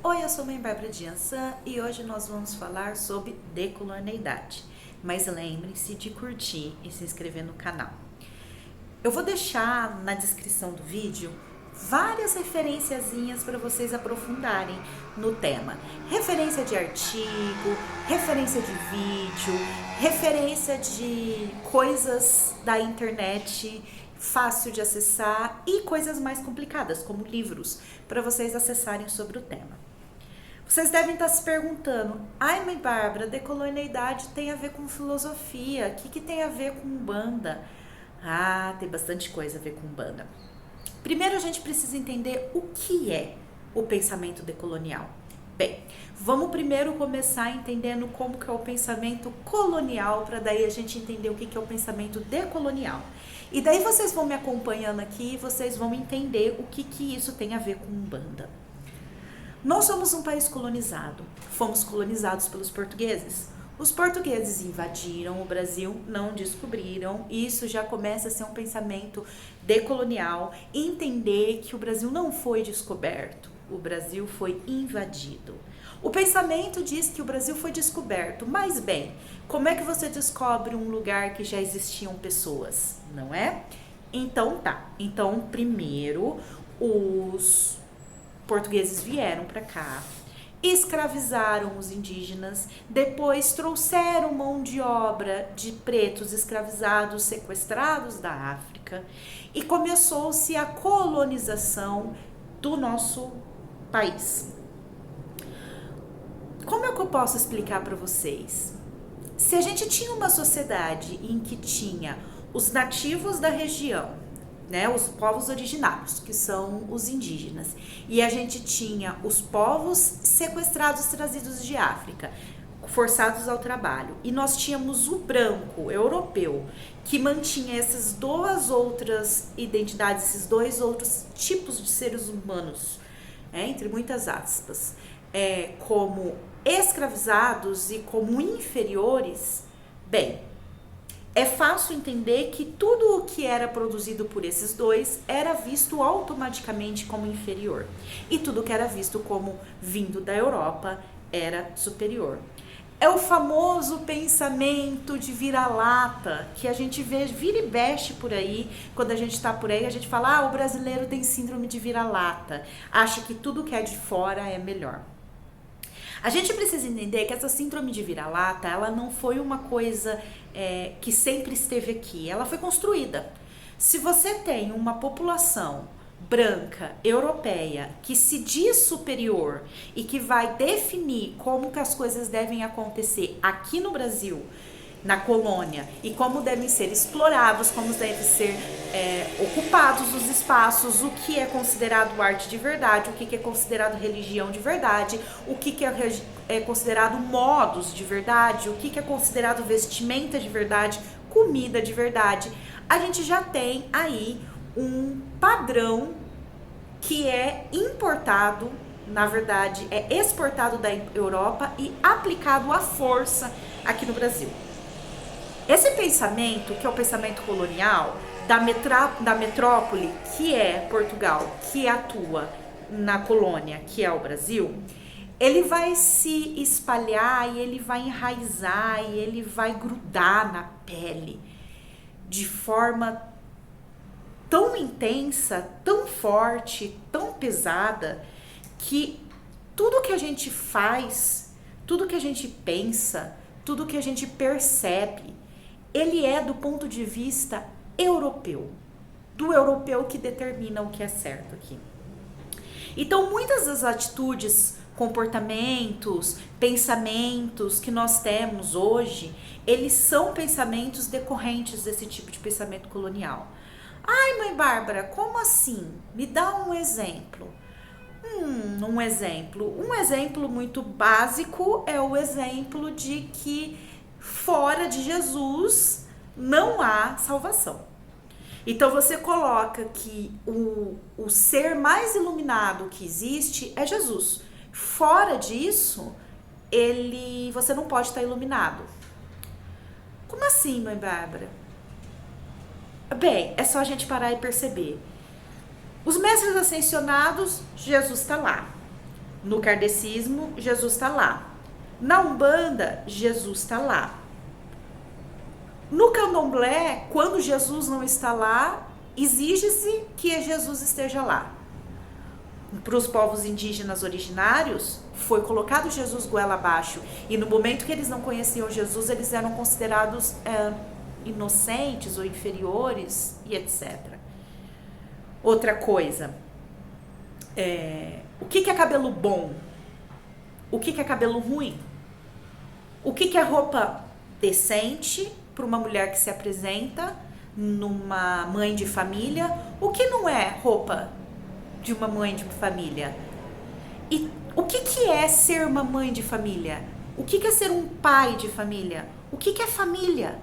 Oi, eu sou a mãe Bárbara de Ançã e hoje nós vamos falar sobre decolonialidade. Mas lembre-se de curtir e se inscrever no canal. Eu vou deixar na descrição do vídeo várias referenciazinhas para vocês aprofundarem no tema. Referência de artigo, referência de vídeo, referência de coisas da internet fácil de acessar e coisas mais complicadas, como livros, para vocês acessarem sobre o tema. Vocês devem estar se perguntando, ai, mãe Bárbara, decolonialidade tem a ver com filosofia, o que tem a ver com Umbanda? Ah, tem bastante coisa a ver com Umbanda. Primeiro a gente precisa entender o que é o pensamento decolonial. Bem, vamos primeiro começar entendendo como que é o pensamento colonial, para daí a gente entender o que é o pensamento decolonial. E daí vocês vão me acompanhando aqui e vocês vão entender o que isso tem a ver com Umbanda. Nós somos um país colonizado, fomos colonizados pelos portugueses. Os portugueses invadiram o Brasil, não descobriram, e isso já começa a ser um pensamento decolonial, entender que o Brasil não foi descoberto, o Brasil foi invadido. O pensamento diz que o Brasil foi descoberto, mas bem, como é que você descobre um lugar que já existiam pessoas, não é? Então primeiro os portugueses vieram para cá, escravizaram os indígenas, depois trouxeram mão de obra de pretos escravizados, sequestrados da África, e começou-se a colonização do nosso país. Como é que eu posso explicar para vocês? Se a gente tinha uma sociedade em que tinha os nativos da região, os povos originários, que são os indígenas, e a gente tinha os povos sequestrados, trazidos de África, forçados ao trabalho, e nós tínhamos o branco europeu, que mantinha essas duas outras identidades, esses dois outros tipos de seres humanos, entre muitas aspas, como escravizados e como inferiores. Bem, é fácil entender que tudo o que era produzido por esses dois era visto automaticamente como inferior. E tudo que era visto como vindo da Europa era superior. É o famoso pensamento de vira-lata que a gente vê, vira e mexe por aí. Quando a gente está por aí, a gente fala, o brasileiro tem síndrome de vira-lata. Acha que tudo que é de fora é melhor. A gente precisa entender que essa síndrome de vira-lata, ela não foi uma coisa que sempre esteve aqui, ela foi construída. Se você tem uma população branca, europeia, que se diz superior e que vai definir como que as coisas devem acontecer aqui no Brasil, na colônia, e como devem ser explorados, como devem ser ocupados os espaços, o que é considerado arte de verdade, o que é considerado religião de verdade, o que é considerado modos de verdade, o que é considerado vestimenta de verdade, comida de verdade. A gente já tem aí um padrão que é importado, na verdade é exportado da Europa e aplicado à força aqui no Brasil. Esse pensamento, que é o pensamento colonial, da metrópole, que é Portugal, que atua na colônia, que é o Brasil, ele vai se espalhar e ele vai enraizar e ele vai grudar na pele de forma tão intensa, tão forte, tão pesada, que tudo que a gente faz, tudo que a gente pensa, tudo que a gente percebe, ele é do ponto de vista europeu, do europeu que determina o que é certo aqui. Então, muitas das atitudes, comportamentos, pensamentos que nós temos hoje, eles são pensamentos decorrentes desse tipo de pensamento colonial. Ai, mãe Bárbara, como assim? Me dá um exemplo. Um exemplo muito básico é o exemplo de que fora de Jesus não há salvação. Então você coloca que o ser mais iluminado que existe é Jesus. Fora disso, você não pode estar iluminado. Como assim, mãe Bárbara? Bem, é só a gente parar e perceber. Os mestres ascensionados, Jesus está lá. No kardecismo, Jesus está lá. Na Umbanda, Jesus está lá. No candomblé, quando Jesus não está lá, exige-se que Jesus esteja lá. Para os povos indígenas originários, foi colocado Jesus goela abaixo. E no momento que eles não conheciam Jesus, eles eram considerados inocentes ou inferiores e etc. Outra coisa, o que é cabelo bom? O que é cabelo ruim? O que é roupa decente para uma mulher que se apresenta numa mãe de família? O que não é roupa de uma mãe de família? E o que é ser uma mãe de família? O que é ser um pai de família? O que é família?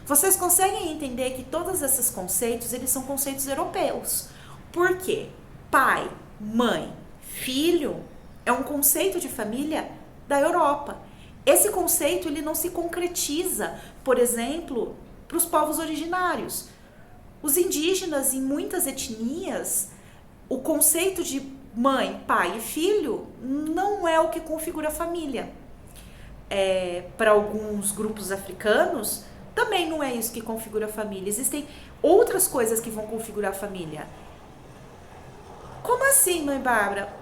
Vocês conseguem entender que todos esses conceitos, eles são conceitos europeus. Por quê? Pai, mãe, filho é um conceito de família da Europa. Esse conceito ele não se concretiza, por exemplo, para os povos originários. Os indígenas, em muitas etnias, o conceito de mãe, pai e filho não é o que configura a família. Para alguns grupos africanos, também não é isso que configura a família. Existem outras coisas que vão configurar a família. Como assim, mãe Bárbara?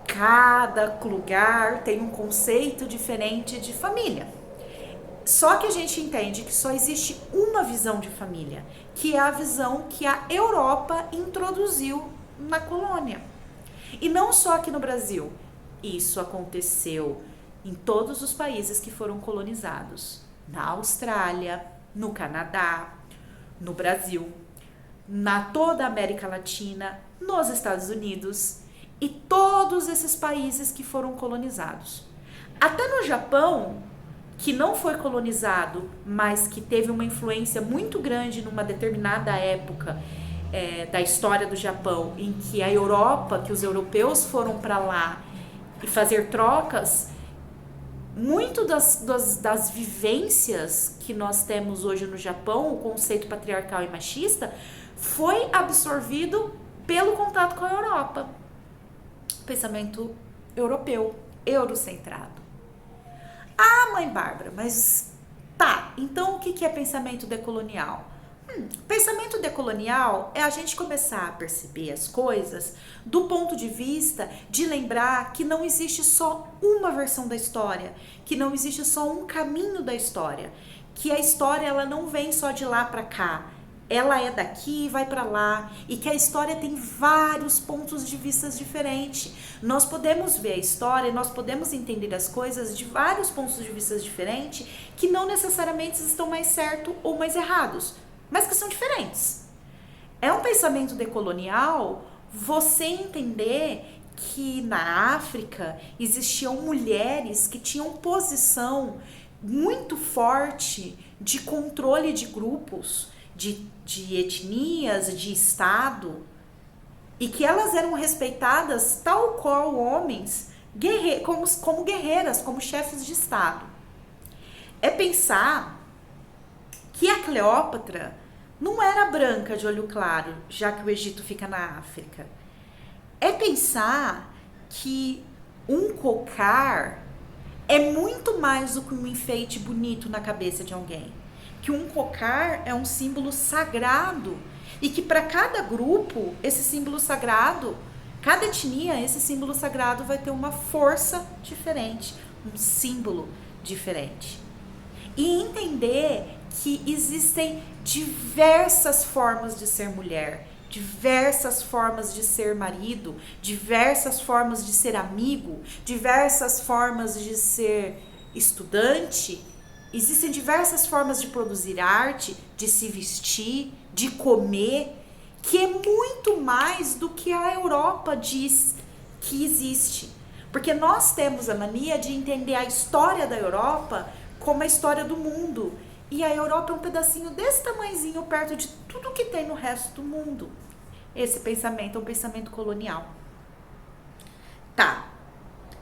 Cada lugar tem um conceito diferente de família. Só que a gente entende que só existe uma visão de família, que é a visão que a Europa introduziu na colônia. E não só aqui no Brasil. Isso aconteceu em todos os países que foram colonizados. Na Austrália, no Canadá, no Brasil, na toda a América Latina, nos Estados Unidos e todos esses países que foram colonizados. Até no Japão, que não foi colonizado, mas que teve uma influência muito grande numa determinada época da história do Japão, em que a Europa, que os europeus foram para lá e fazer trocas, muito das vivências que nós temos hoje no Japão, o conceito patriarcal e machista, foi absorvido pelo contato com a Europa. Pensamento europeu, eurocentrado. Ah, mãe Bárbara, mas tá, então o que é pensamento decolonial? Pensamento decolonial é a gente começar a perceber as coisas do ponto de vista de lembrar que não existe só uma versão da história, que não existe só um caminho da história, que a história ela não vem só de lá para cá, ela é daqui e vai para lá, e que a história tem vários pontos de vista diferentes. Nós podemos ver a história, nós podemos entender as coisas de vários pontos de vista diferentes, que não necessariamente estão mais certos ou mais errados, mas que são diferentes. É um pensamento decolonial você entender que na África existiam mulheres que tinham posição muito forte de controle de grupos, de etnias, de estado, e que elas eram respeitadas tal qual homens, como guerreiras, como chefes de estado. É pensar que a Cleópatra não era branca de olho claro, já que o Egito fica na África. É pensar que um cocar é muito mais do que um enfeite bonito na cabeça de alguém. Que um cocar é um símbolo sagrado e que para cada grupo, esse símbolo sagrado, cada etnia, esse símbolo sagrado vai ter uma força diferente, um símbolo diferente. E entender que existem diversas formas de ser mulher, diversas formas de ser marido, diversas formas de ser amigo, diversas formas de ser estudante. Existem diversas formas de produzir arte, de se vestir, de comer, que é muito mais do que a Europa diz que existe. Porque nós temos a mania de entender a história da Europa como a história do mundo. E a Europa é um pedacinho desse tamanhozinho perto de tudo que tem no resto do mundo. Esse pensamento é um pensamento colonial. Tá,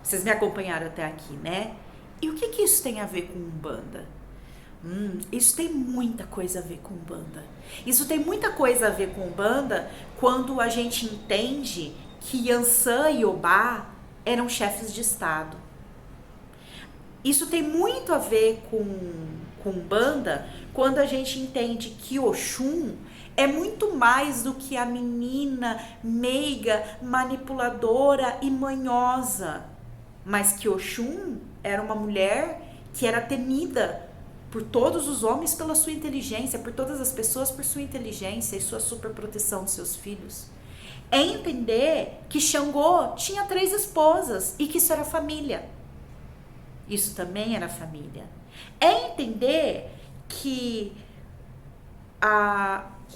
vocês me acompanharam até aqui, né? E o que isso tem a ver com Umbanda? Isso tem muita coisa a ver com Umbanda. Isso tem muita coisa a ver com Umbanda quando a gente entende que Yansan e Obá eram chefes de Estado. Isso tem muito a ver com Umbanda, quando a gente entende que Oxum é muito mais do que a menina meiga, manipuladora e manhosa, mas que Oxum era uma mulher que era temida por todos os homens pela sua inteligência, por todas as pessoas por sua inteligência e sua superproteção de seus filhos. É entender que Xangô tinha 3 esposas e que isso era família. Isso também era família. É entender que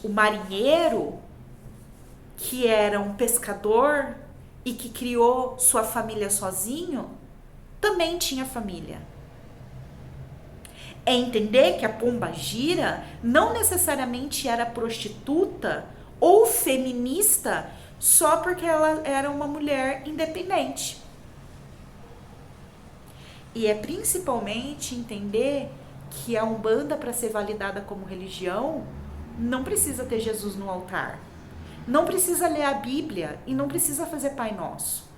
o marinheiro, que era um pescador e que criou sua família sozinho, também tinha família. É entender que a pombagira não necessariamente era prostituta ou feminista só porque ela era uma mulher independente. E é principalmente entender que a Umbanda, para ser validada como religião, não precisa ter Jesus no altar. Não precisa ler a Bíblia e não precisa fazer Pai Nosso.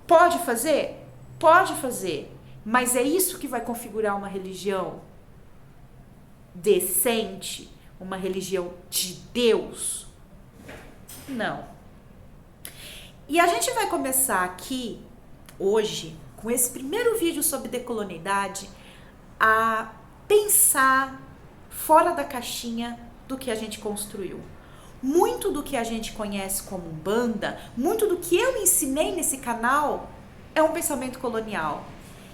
Pode fazer? Pode fazer. Mas é isso que vai configurar uma religião decente? Uma religião de Deus? Não. E a gente vai começar aqui, hoje, com esse primeiro vídeo sobre decolonialidade, a pensar fora da caixinha do que a gente construiu. Muito do que a gente conhece como Umbanda, muito do que eu ensinei nesse canal é um pensamento colonial.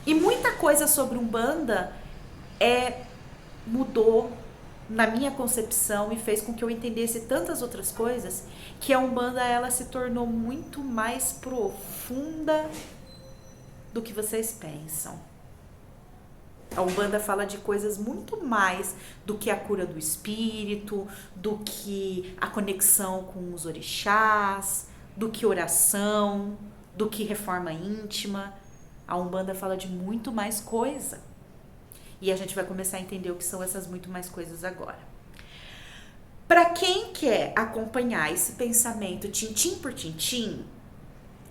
E muita coisa sobre Umbanda mudou na minha concepção e fez com que eu entendesse tantas outras coisas, que a Umbanda ela se tornou muito mais profunda do que vocês pensam. A Umbanda fala de coisas muito mais do que a cura do espírito, do que a conexão com os orixás, do que oração, do que reforma íntima. A Umbanda fala de muito mais coisa. E a gente vai começar a entender o que são essas muito mais coisas agora. Para quem quer acompanhar esse pensamento tintim por tintim,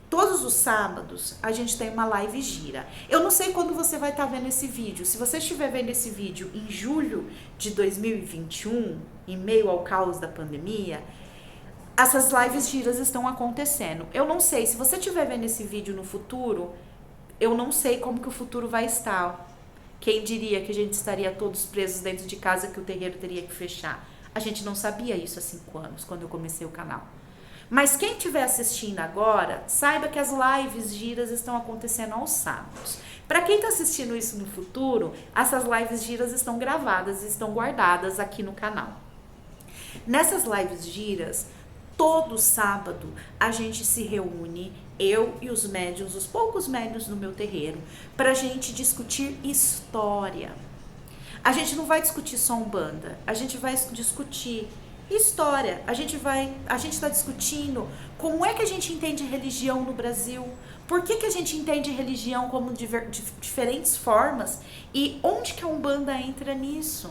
todos os sábados a gente tem uma live gira. Eu não sei quando você vai estar vendo esse vídeo. Se você estiver vendo esse vídeo em julho de 2021, em meio ao caos da pandemia, essas lives giras estão acontecendo. Eu não sei, se você estiver vendo esse vídeo no futuro, eu não sei como que o futuro vai estar. Quem diria que a gente estaria todos presos dentro de casa, que o terreiro teria que fechar? A gente não sabia isso há 5 anos, quando eu comecei o canal. Mas quem estiver assistindo agora, saiba que as lives giras estão acontecendo aos sábados. Para quem está assistindo isso no futuro, essas lives giras estão gravadas e estão guardadas aqui no canal. Nessas lives giras, todo sábado a gente se reúne, eu e os médiuns, os poucos médiuns no meu terreiro, para a gente discutir história. A gente não vai discutir só Umbanda, a gente vai discutir história. A gente está discutindo como é que a gente entende religião no Brasil, por que a gente entende religião como de diferentes formas e onde que a Umbanda entra nisso.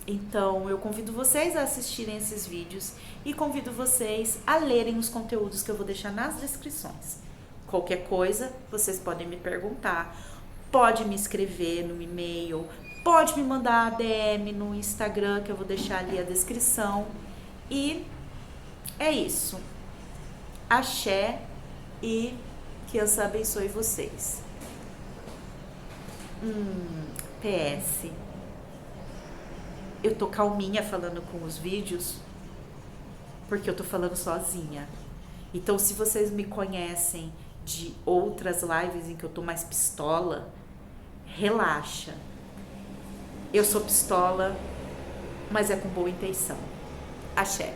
Então, eu convido vocês a assistirem esses vídeos e convido vocês a lerem os conteúdos que eu vou deixar nas descrições. Qualquer coisa, vocês podem me perguntar, pode me escrever no e-mail, pode me mandar DM no Instagram, que eu vou deixar ali a descrição. E é isso. Axé e que Deus abençoe vocês. PS. Eu tô calminha falando com os vídeos, porque eu tô falando sozinha. Então, se vocês me conhecem de outras lives em que eu tô mais pistola, relaxa. Eu sou pistola, mas é com boa intenção. Axé.